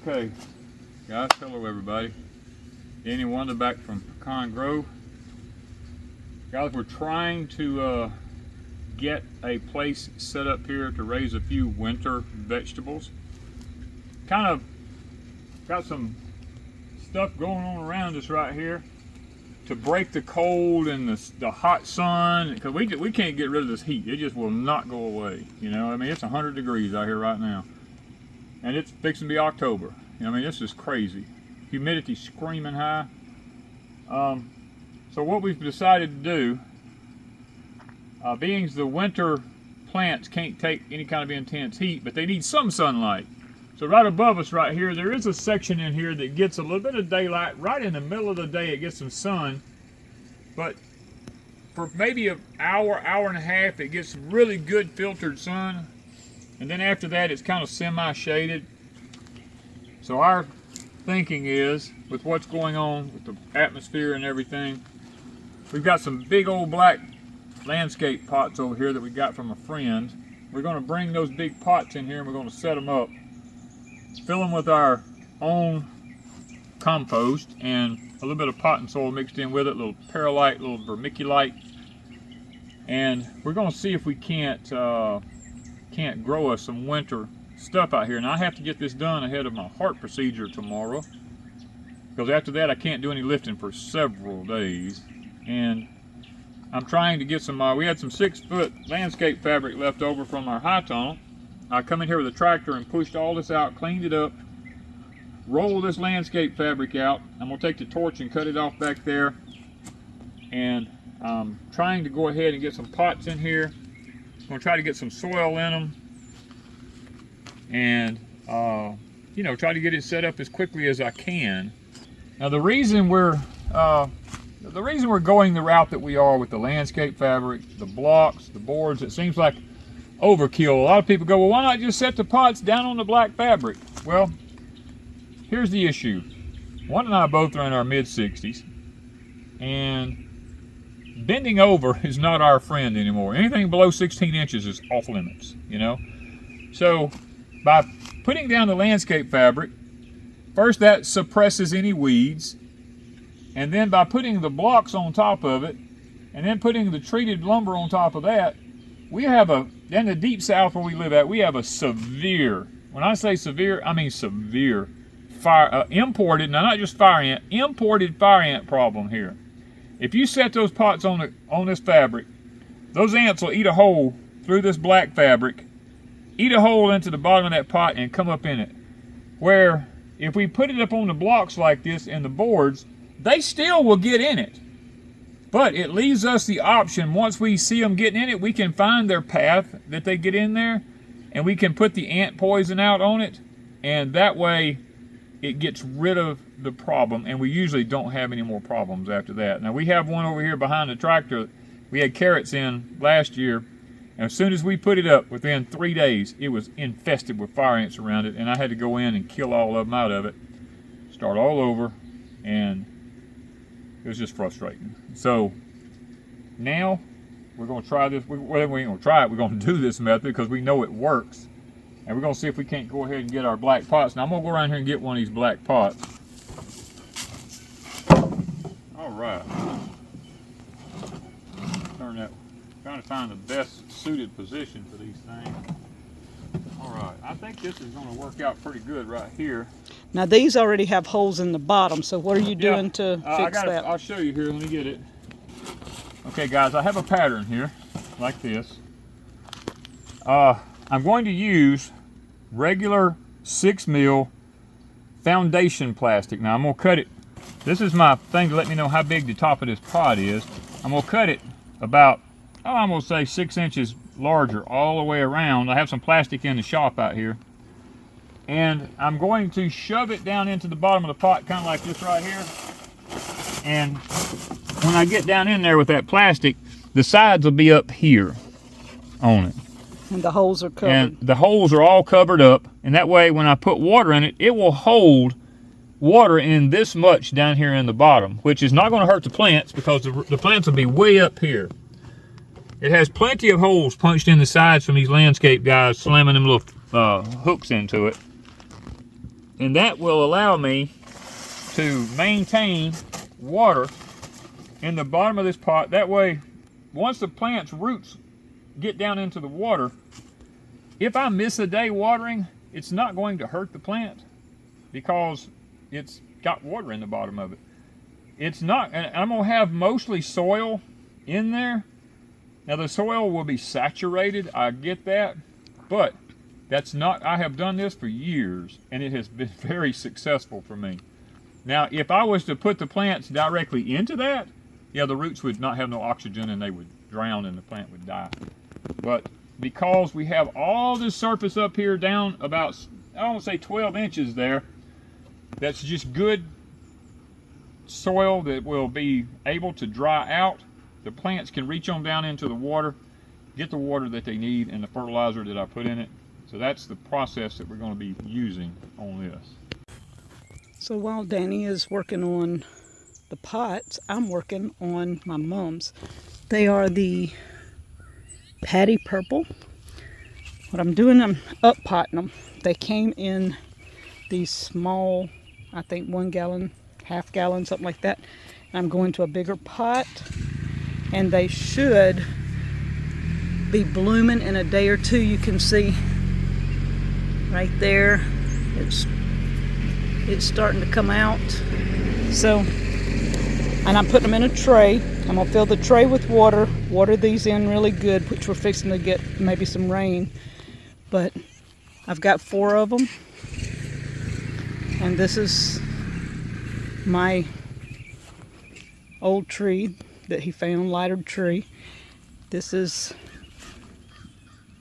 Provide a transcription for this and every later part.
Okay, guys, hello everybody. Danny and Wanda back from Pecan Grove. Guys, we're trying to get a place set up here to raise a few winter vegetables. Kind of got some stuff going on around us right here to break the cold and the hot sun, because we can't get rid of this heat. It just will not go away. You know, I mean, it's 100 degrees out here right now. And it's fixing to be October. I mean, this is crazy. Humidity screaming high. So what we've decided to do, being the winter plants can't take any kind of intense heat, but they need some sunlight. So right above us right here, there is a section in here that gets a little bit of daylight. Right in the middle of the day, it gets some sun. But for maybe an hour, hour and a half, it gets really good filtered sun. And then after that, it's kind of semi-shaded. So our thinking is, with what's going on with the atmosphere and everything, we've got some big old black landscape pots over here that we got from a friend. We're going to bring those big pots in here and we're going to set them up, fill them with our own compost and a little bit of pot and soil mixed in with it, a little perlite, a little vermiculite, and we're going to see if we can't grow us some winter stuff out here. And I have to get this done ahead of my heart procedure tomorrow, because after that I can't do any lifting for several days. And I'm trying to get some, we had some 6-foot landscape fabric left over from our high tunnel. I come in here with a tractor and pushed all this out, cleaned it up, rolled this landscape fabric out. I'm going to take the torch and cut it off back there. And I'm trying to go ahead and get some pots in here. I'm going to try to get some soil in them. And, you know, try to get it set up as quickly as I can. Now the reason we're going the route that we are with the landscape fabric, the blocks, the boards, it seems like overkill. A lot of people go, well, why not just set the pots down on the black fabric? Well, here's the issue. Wanda and I both are in our mid-60s, and bending over is not our friend anymore. Anything below 16 inches is off limits, you know? So by putting down the landscape fabric, first that suppresses any weeds, and then by putting the blocks on top of it, and then putting the treated lumber on top of that, we have in the deep south where we live at, we have a severe, when I say severe, I mean severe, imported, now not just fire ant, imported fire ant problem here. If you set those pots on this fabric, those ants will eat a hole through this black fabric, eat a hole into the bottom of that pot and come up in it. Where if we put it up on the blocks like this and the boards, they still will get in it. But it leaves us the option, once we see them getting in it, we can find their path that they get in there, and we can put the ant poison out on it, and that way it gets rid of the problem, and we usually don't have any more problems after that. Now we have one over here behind the tractor. We had carrots in last year, and as soon as we put it up, within 3 days, it was infested with fire ants around it, and I had to go in and kill all of them out of it, start all over, and it was just frustrating. So now we're going to try this. We ain't going to try it. We're going to do this method because we know it works. And we're going to see if we can't go ahead and get our black pots. Now I'm going to go around here and get one of these black pots. All right. Turn that. Trying to find the best suited position for these things. All right. I think this is going to work out pretty good right here. Now these already have holes in the bottom, so what are you doing to fix that? I'll show you here. Let me get it. Okay, guys, I have a pattern here, like this. I'm going to use regular 6mm foundation plastic. Now I'm going to cut it. This is my thing to let me know how big the top of this pot is. I'm going to cut it about, I'm going to say 6 inches larger all the way around. I have some plastic in the shop out here. And I'm going to shove it down into the bottom of the pot, kind of like this right here. And when I get down in there with that plastic, the sides will be up here on it. And the holes are covered. And the holes are all covered up. And that way, when I put water in it, it will hold water in this much down here in the bottom, which is not going to hurt the plants because the plants will be way up here. It has plenty of holes punched in the sides from these landscape guys slamming them little hooks into it. And that will allow me to maintain water in the bottom of this pot. That way, once the plant's roots get down into the water, if I miss a day watering, it's not going to hurt the plant because it's got water in the bottom of it. It's not, and I'm gonna have mostly soil in there. Now the soil will be saturated, I get that, but that's not, I have done this for years and it has been very successful for me. Now if I was to put the plants directly into that, yeah, the roots would not have no oxygen and they would drown and the plant would die. But because we have all this surface up here down about, I want to say 12 inches there, that's just good soil that will be able to dry out. The plants can reach on down into the water, get the water that they need and the fertilizer that I put in it. So that's the process that we're going to be using on this. So while Danny is working on the pots, I'm working on my mums. They are the Patty Purple. What I'm doing, I'm up potting them. They came in these small, I think 1 gallon, half gallon, something like that. And I'm going to a bigger pot, and they should be blooming in a day or two. You can see right there, it's starting to come out. So, and I'm putting them in a tray. I'm gonna fill the tray with water, water these in really good, which we're fixing to get maybe some rain. But I've got 4 of them, and this is my old tree that he found, lighted tree. This is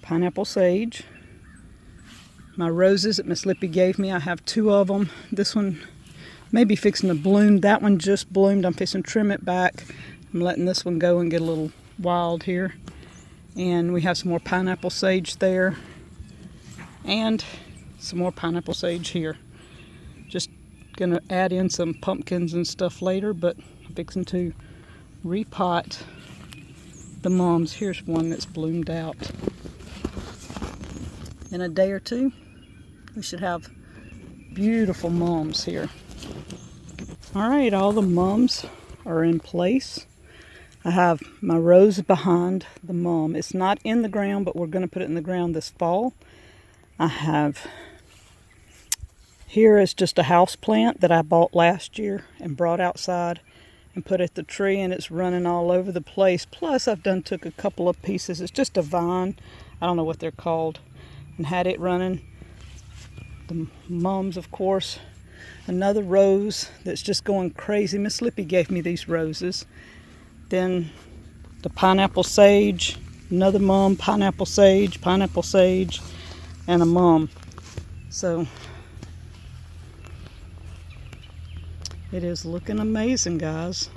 pineapple sage. My roses that Miss Lippy gave me, I have 2 of them. This one may be fixing to bloom. That one just bloomed. I'm fixing to trim it back. I'm letting this one go and get a little wild here. And we have some more pineapple sage there. And some more pineapple sage here. Just gonna add in some pumpkins and stuff later, but I'm fixing to repot the mums. Here's one that's bloomed out. In a day or two, we should have beautiful mums here. All right, all the mums are in place. I have my rose behind the mum. It's not in the ground, but we're going to put it in the ground this fall. I have, here is just a house plant that I bought last year and brought outside and put at the tree, and it's running all over the place. Plus I've took a couple of pieces. It's just a vine, I don't know what they're called, and had it running. The mums, of course. Another rose that's just going crazy. Miss Lippy gave me these roses. Then the pineapple sage, another mum, pineapple sage, and a mum. So it is looking amazing, guys.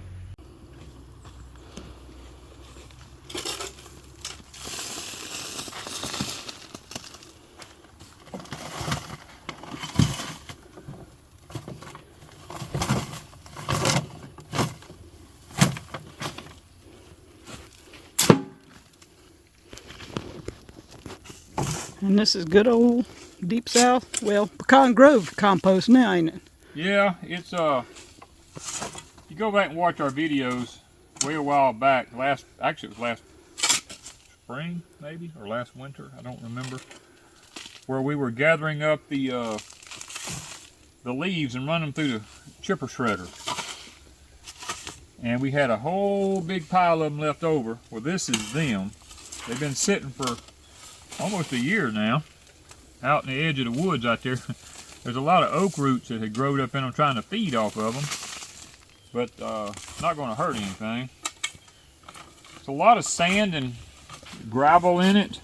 And this is good old Deepsouth, well, Pecan Grove compost now, ain't it? Yeah, it's you go back and watch our videos way a while back, actually it was last spring maybe, or last winter, I don't remember, where we were gathering up the leaves and running them through the chipper shredder. And we had a whole big pile of them left over. Well, this is them. They've been sitting for almost a year now, out in the edge of the woods out there. There's a lot of oak roots that had growed up in them trying to feed off of them, but not going to hurt anything. It's a lot of sand and gravel in it,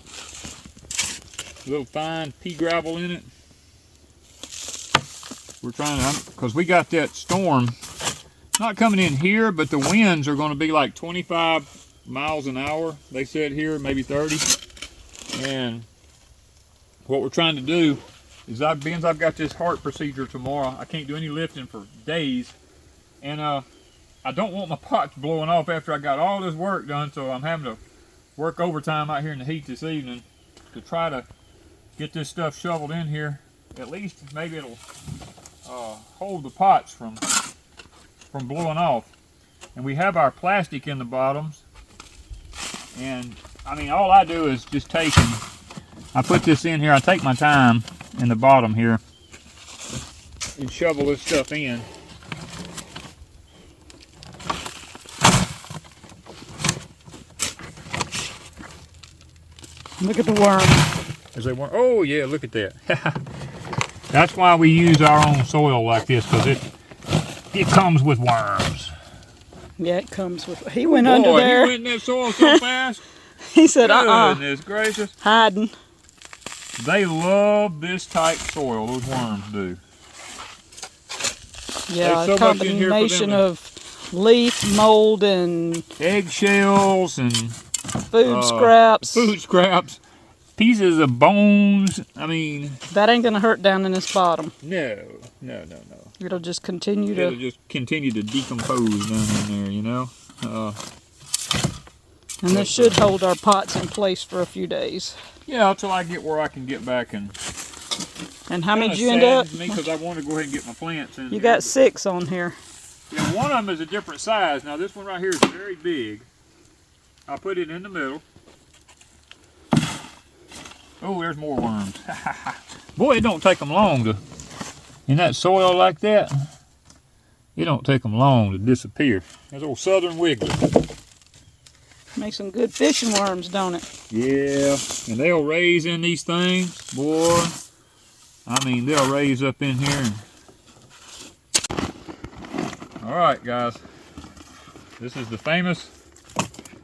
a little fine pea gravel in it. We're trying to, because we got that storm not coming in here, but the winds are going to be like 25 miles an hour, they said here, maybe 30. And what we're trying to do is, I've got this heart procedure tomorrow. I can't do any lifting for days, and I don't want my pots blowing off after I got all this work done, so I'm having to work overtime out here in the heat this evening to try to get this stuff shoveled in here at least maybe it'll hold the pots from blowing off. And we have our plastic in the bottoms. And I mean, all I do is just take and I put this in here. I take my time in the bottom here and shovel this stuff in. Look at the worm. As they worm. Oh yeah, look at that. That's why we use our own soil like this, because it comes with worms. Yeah, it comes with. He went under there. He went in that soil so fast. He said, Goodness gracious. Hiding. They love this type soil, those worms do. Yeah, so a combination of leaf, mold, and eggshells and food scraps. Food scraps, pieces of bones. I mean, that ain't gonna hurt down in this bottom. No. It'll just continue to decompose down in there, you know. And this should hold our pots in place for a few days. Yeah, until I get where I can get back and. And how many did you end up? Because I want to go ahead and get my plants in. You got 6 on here. Yeah, one of them is a different size. Now this one right here is very big. I'll put it in the middle. Oh, there's more worms. Boy, it don't take them long to, in that soil like that, it don't take them long to disappear. There's old southern wiggler. Make some good fishing worms, don't it? Yeah, and they'll raise in these things, boy. I mean, they'll raise up in here. All right, guys. This is the famous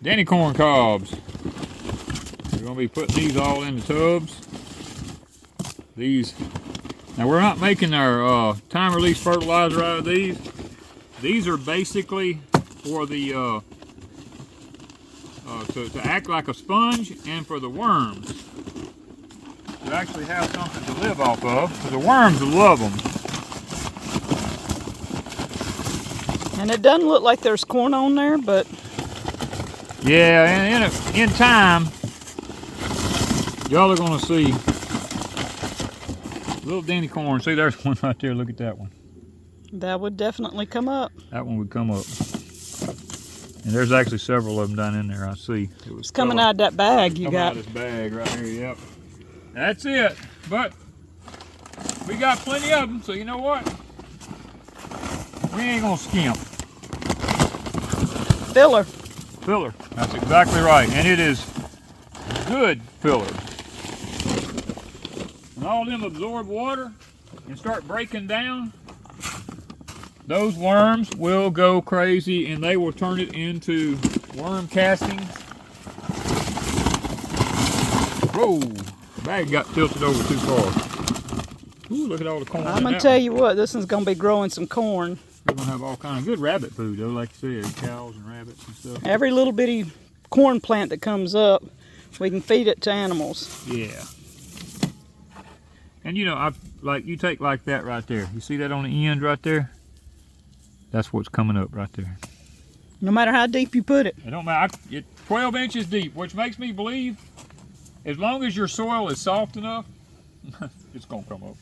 Danny corn cobs. We're going to be putting these all in the tubs. These, now we're not making our time release fertilizer out of these. These are basically for the to act like a sponge, and for the worms to actually have something to live off of, because the worms love them. And it doesn't look like there's corn on there, but yeah, and in time, y'all are going to see little Danny corn. See, there's one right there. Look at that one. That would definitely come up. That one would come up. And there's actually several of them down in there, I see. It's coming out of that bag you got. Coming out of this bag right here, yep. That's it. But we got plenty of them, so you know what? We ain't gonna skimp. Filler. Filler. That's exactly right. And it is good filler. When all of them absorb water and start breaking down, those worms will go crazy and they will turn it into worm castings. Whoa, the bag got tilted over too far. Ooh, look at all the corn. I'm gonna tell you what, this one's gonna be growing some corn. We're gonna have all kind of good rabbit food though, like you said, cows and rabbits and stuff. Every little bitty corn plant that comes up, we can feed it to animals. Yeah. And you know, like you take like that right there. You see that on the end right there? That's what's coming up right there. No matter how deep you put it. It don't matter. It's 12 inches deep, which makes me believe as long as your soil is soft enough, it's going to come up.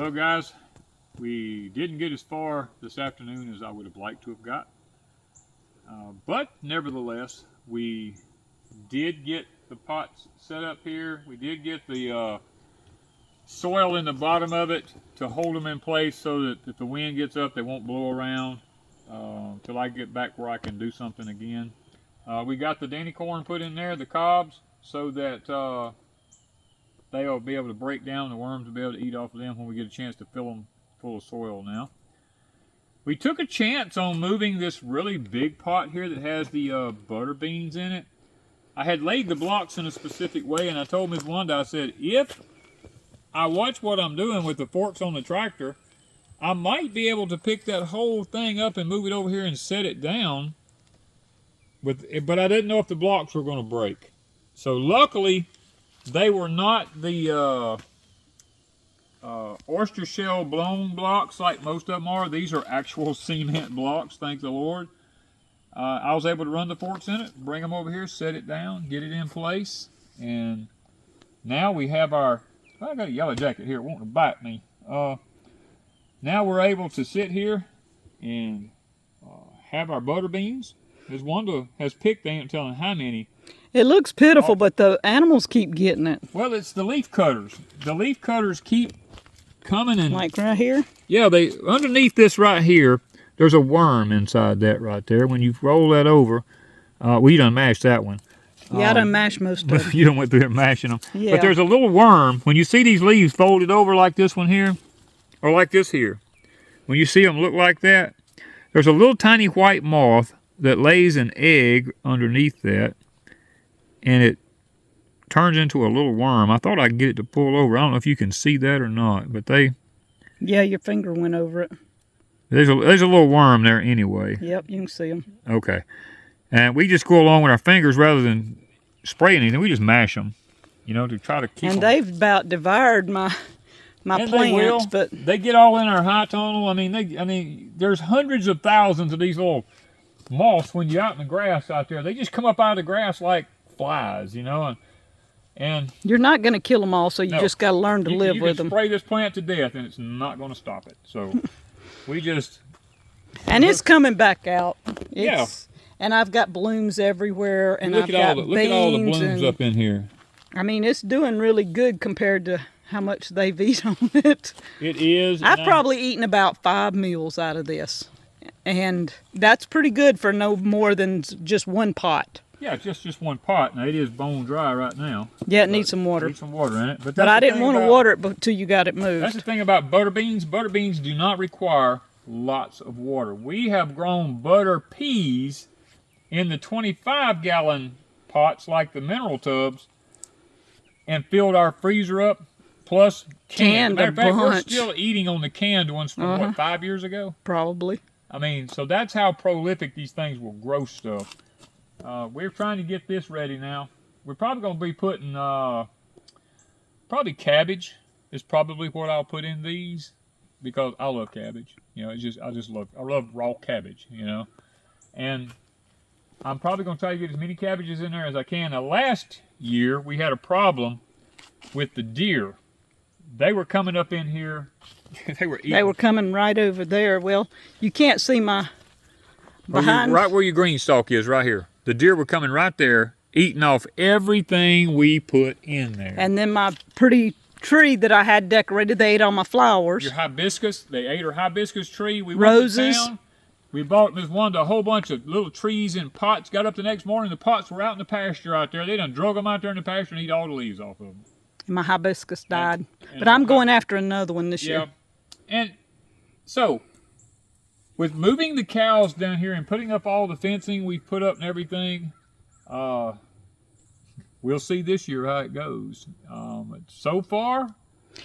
Well, guys, we didn't get as far this afternoon as I would have liked to have got. But nevertheless, we did get the pots set up here. We did get the soil in the bottom of it to hold them in place so that if the wind gets up, they won't blow around until I get back where I can do something again. We got the Danny corn put in there, the cobs, so that they'll be able to break down. The worms will be able to eat off of them when we get a chance to fill them full of soil now. We took a chance on moving this really big pot here that has the butter beans in it. I had laid the blocks in a specific way, and I told Ms. Wanda, I said, if I watch what I'm doing with the forks on the tractor, I might be able to pick that whole thing up and move it over here and set it down. But I didn't know if the blocks were going to break. So luckily, they were not the oyster shell blown blocks like most of them are. These are actual cement blocks, thank the Lord. I was able to run the forks in it, bring them over here, set it down, get it in place. And now we have our, I got a yellow jacket here, wanting to bite me. Now we're able to sit here and have our butter beans. Ms. Wanda has picked, they ain't telling how many. It looks pitiful, but the animals keep getting it. Well, it's the leaf cutters. The leaf cutters keep coming and... Like right here? Yeah, they underneath this right here, there's a worm inside that right there. When you roll that over, well, you done mashed that one. Yeah, I done mashed most of them. You done went through there mashing them. Yeah. But there's a little worm. When you see these leaves folded over like this one here, or like this here, when you see them look like that, there's a little tiny white moth that lays an egg underneath that, and it turns into a little worm. I thought I'd get it to pull over. I don't know if you can see that or not, but they... Yeah, your finger went over it. There's a little worm there anyway. Yep, you can see them. Okay. And we just go along with our fingers rather than spray anything. We just mash them, you know, to try to keep them. And they've about devoured my and plants, but they get all in our high tunnel. I mean, there's hundreds of thousands of these little moths when you're out in the grass out there. They just come up out of the grass like flies, you know. And you're not going to kill them all, so you just got to learn to live with them. You can spray this plant to death, and it's not going to stop it. So we just... And it's coming back out. Yeah. And I've got blooms everywhere, and I've got beans. Look at all the blooms up in here. I mean, it's doing really good compared to how much they've eaten on it. It is. I've probably eaten about 5 meals out of this. And that's pretty good for no more than just one pot. Yeah, just one pot. Now, it is bone dry right now. Yeah, it needs some water. Needs some water in it. But I didn't want to water it until you got it moved. That's the thing about butter beans. Butter beans do not require lots of water. We have grown butter peas in the 25-gallon pots like the mineral tubs and filled our freezer up, plus canned. Matter of fact, we're still eating on the canned ones from, what, 5 years ago? Probably. I mean, so that's how prolific these things will grow stuff. We're trying to get this ready now. We're probably going to be putting, probably cabbage is probably what I'll put in these, because I love cabbage. You know, I love raw cabbage, you know. And I'm probably going to try to get as many cabbages in there as I can. Now, last year, we had a problem with the deer. They were coming up in here. They were eating. They were coming right over there. Well, you can't see my behind. Right where your GreenStalk is, right here. The deer were coming right there, eating off everything we put in there. And then my pretty tree that I had decorated, they ate all my flowers. Your hibiscus, they ate our hibiscus tree. We Roses. Went to town. We bought Ms. Wanda a whole bunch of little trees in pots. Got up the next morning, the pots were out in the pasture out there. They done drug them out there in the pasture and eat all the leaves off of them. And my hibiscus died. But I'm going after another one this year. And so, with moving the cows down here and putting up all the fencing we've put up and everything, we'll see this year how it goes. So far...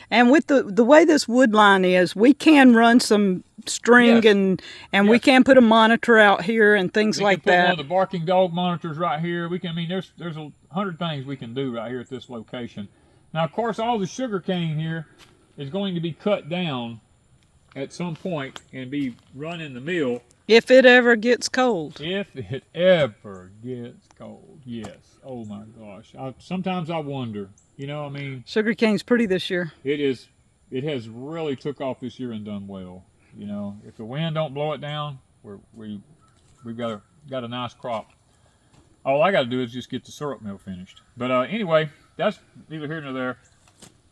And with the way this wood line is, we can run some string and we can put a monitor out here and things like that. We can put one of the barking dog monitors right here. We can, I mean, there's 100 things we can do right here at this location. Now, of course, all the sugar cane here is going to be cut down at some point and be run in the mill. If it ever gets cold. If it ever gets cold, yes. Oh my gosh. Sometimes I wonder, you know, I mean. Sugar cane's pretty this year. It is it has really took off this year and done well. You know, if the wind don't blow it down, we've got a nice crop. All I got to do is just get the syrup mill finished. But anyway, that's neither here nor there.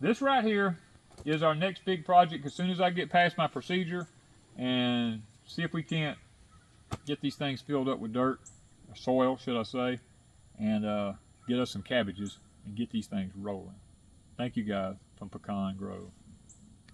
This right here is our next big project. As soon as I get past my procedure and see if we can't get these things filled up with dirt, or soil, should I say, and get us some cabbages and get these things rolling. Thank you guys from Pecan Grove.